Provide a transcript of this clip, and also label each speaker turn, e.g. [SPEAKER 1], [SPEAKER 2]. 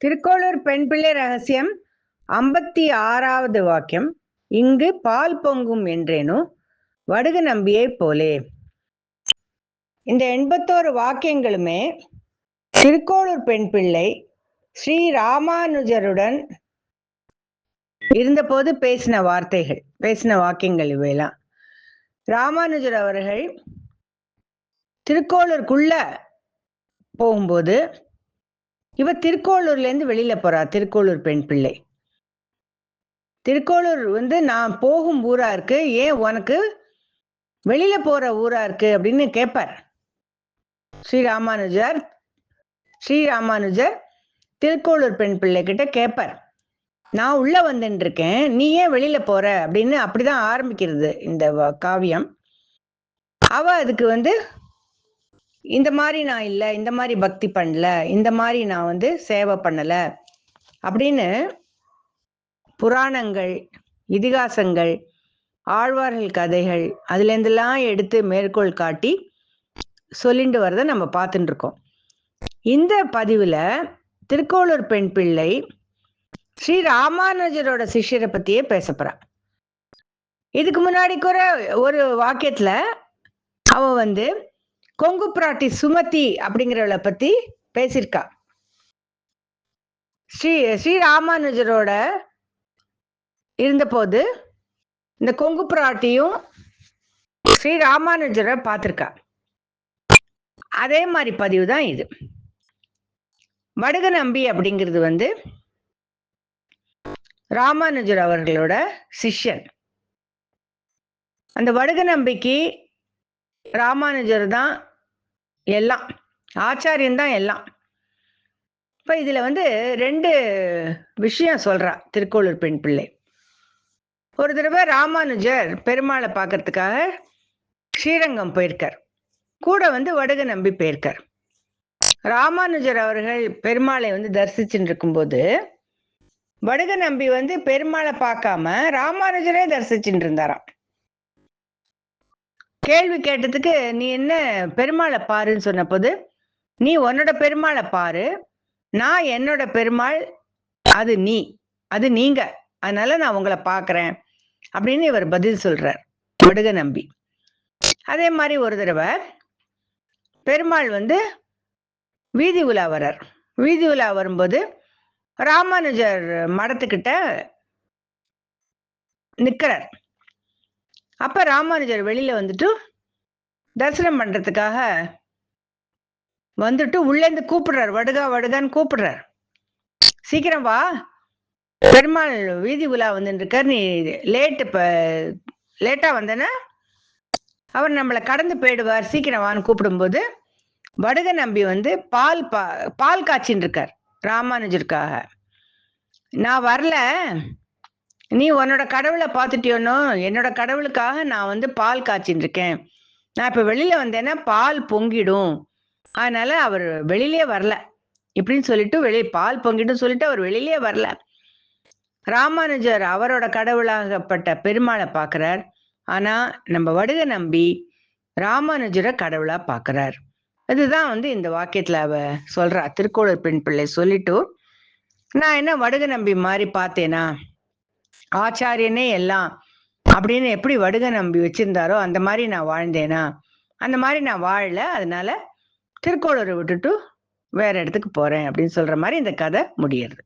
[SPEAKER 1] திருக்கோளூர் பெண் பிள்ளை ரகசியம் 56வது வாக்கியம். இங்கு பால் பொங்கும் என்றேனோ வடுக நம்பியை போலே. இந்த 81 வாக்கியங்களுமே திருக்கோளூர் பெண் பிள்ளை ஸ்ரீ ராமானுஜருடன் இருந்தபோது பேசின வார்த்தைகள், பேசின வாக்கியங்கள் இவையெல்லாம். ராமானுஜர் அவர்கள் திருக்கோளூருக்குள்ள போகும்போது இவ திருக்கோளூர்ல இருந்து வெளியில போறா. திருக்கோளூர் பெண் பிள்ளை திருக்கோளூர் நான் போகும் ஊரா இருக்கு, ஏன் உனக்கு வெளியில போற ஊரா இருக்கு அப்படின்னு கேட்பார் ஸ்ரீராமானுஜர். திருக்கோளூர் பெண் பிள்ளை கிட்ட கேட்பார், நான் உள்ள வந்துட்டு இருக்கேன், நீ ஏன் வெளியில போற அப்படின்னு. அப்படிதான் ஆரம்பிக்கிறது இந்த காவியம். அவ அதுக்கு இந்த மாதிரி நான் இல்லை, இந்த மாதிரி பக்தி பண்ணல, இந்த மாதிரி நான் சேவை பண்ணல அப்படின்னு புராணங்கள், இதிகாசங்கள், ஆழ்வார்கள் கதைகள் அதுல இருந்தெல்லாம் எடுத்து மேற்கோள் காட்டி சொல்லிட்டு வரத நம்ம பார்த்துட்டு இருக்கோம். இந்த பதிவுல திருக்கோளூர் பெண் பிள்ளை ஸ்ரீ ராமானுஜரோட சிஷ்யரை பத்தியே பேசப்படுறா. இதுக்கு முன்னாடி கூட ஒரு வாக்கியத்துல அவ கொங்கு பிராட்டி சுமதி அப்படிங்கிறவளை பத்தி பேசியிருக்கா. ஸ்ரீ ராமானுஜரோட இருந்தபோது இந்த கொங்கு பிராட்டியும் ஸ்ரீ ராமானுஜரை பார்த்திருக்கா. அதே மாதிரி பதிவு தான் இது. வடுக நம்பி அப்படிங்கிறது ராமானுஜர் அவர்களோட சிஷ்யன். அந்த வடுக நம்பிக்கு ராமானுஜர் தான் எல்லாம், ஆச்சாரியன் தான் எல்லாம். இப்ப இதுல 2 விஷயம் சொல்றா திருக்கோளூர் பெண் பிள்ளை. ஒரு தடவை ராமானுஜர் பெருமாளை பார்க்கறதுக்காக ஸ்ரீரங்கம் போயிருக்கார். கூட வடுக நம்பி போயிருக்கார். ராமானுஜர் அவர்கள் பெருமாளை தரிசிச்சுட்டு இருக்கும்போது வடுக நம்பி பெருமாளை பார்க்காம ராமானுஜரே தரிசிச்சுட்டு இருந்தாராம். கேள்வி கேட்டதுக்கு, நீ என்ன பெருமாளை பாருன்னு சொன்ன போது, நீ உன்னோட பெருமாளை பாரு, நான் என்னோட பெருமாள், அது நீங்க, அதனால நான் உங்களை பார்க்கறேன் அப்படின்னு இவர் பதில் சொல்றார் வடுக நம்பி. அதே மாதிரி ஒரு தடவை பெருமாள் வீதி உலா வர்றார். வீதி உலா வரும்போது ராமானுஜர் மடத்துக்கிட்ட நிக்கிறார். அப்ப ராமானுஜர் வெளியில தரிசனம் பண்றதுக்காக உள்ளேந்து கூப்பிடுறார், வடுகான்னு கூப்பிடுறார். சீக்கிரம் வா, பெருமாள் வீதி உலா இருக்கார், நீ லேட்டா வந்தனா அவர் நம்மளை கடந்து போயிடுவார், சீக்கிரம் வான்னு கூப்பிடும்போது வடுக நம்பி பால் காய்ச்சின்னு இருக்கார் ராமானுஜருக்காக. நான் வரல, நீ உன்னோட கடவுளை பார்த்துட்டியோனோ, என்னோட கடவுளுக்காக நான் பால் காய்ச்சின்னு இருக்கேன், நான் இப்ப வெளியில வந்தேன்னா பால் பொங்கிடும், அதனால அவர் வெளியிலே வரல இப்படின்னு சொல்லிட்டு பால் பொங்கிடும் சொல்லிட்டு அவர் வெளியிலே வரல. ராமானுஜர் அவரோட கடவுளாகப்பட்ட பெருமாளை பார்க்கிறார். ஆனா நம்ம வடுக நம்பி ராமானுஜரை கடவுளா பார்க்கிறார். அதுதான் இந்த வாக்கியத்துல அவ சொல்றா. திருக்கோளூர் பெண் பிள்ளை சொல்லிட்டு, நான் என்ன வடுக நம்பி மாதிரி பார்த்தேனா, ஆச்சாரியனே எல்லாம் அப்படின்னு எப்படி வடுக நம்பி வச்சிருந்தாரோ அந்த மாதிரி நான் வாழ்ந்தேனா, அந்த மாதிரி நான் வாழல, அதனால திருக்கோளூரை விட்டுட்டு வேற இடத்துக்கு போறேன் அப்படின்னு சொல்ற மாதிரி இந்த கதை முடியுது.